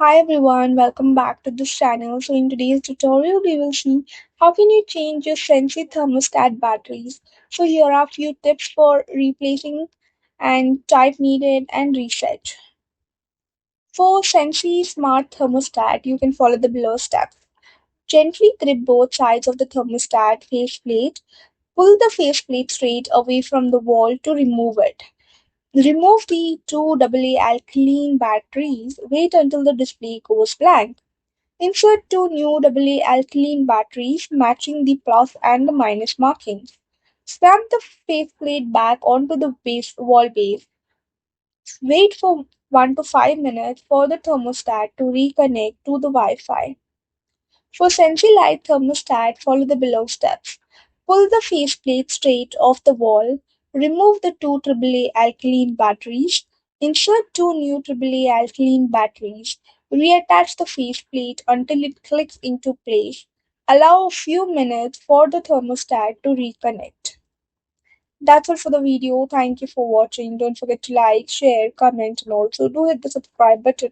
Hi everyone, welcome back to this channel. So in today's tutorial, we will see how can you change your Sensi Thermostat batteries. So here are a few tips for replacing and type needed and reset. For Sensi Smart Thermostat, you can follow the below steps. Gently grip both sides of the thermostat faceplate. Pull the faceplate straight away from the wall to remove it. Remove the two AA alkaline batteries. Wait until the display goes blank. Insert two new AA alkaline batteries matching the plus and the minus markings. Snap the faceplate back onto the wall base. Wait for 1 to 5 minutes for the thermostat to reconnect to the Wi-Fi. For Sensi Light thermostat, follow the below steps. Pull the faceplate straight off the wall. Remove the two AA alkaline batteries. Insert two new AA alkaline batteries. Reattach the faceplate until it clicks into place. Allow a few minutes for the thermostat to reconnect. That's all for the video. Thank you for watching. Don't forget to like, share, comment, and also do hit the subscribe button.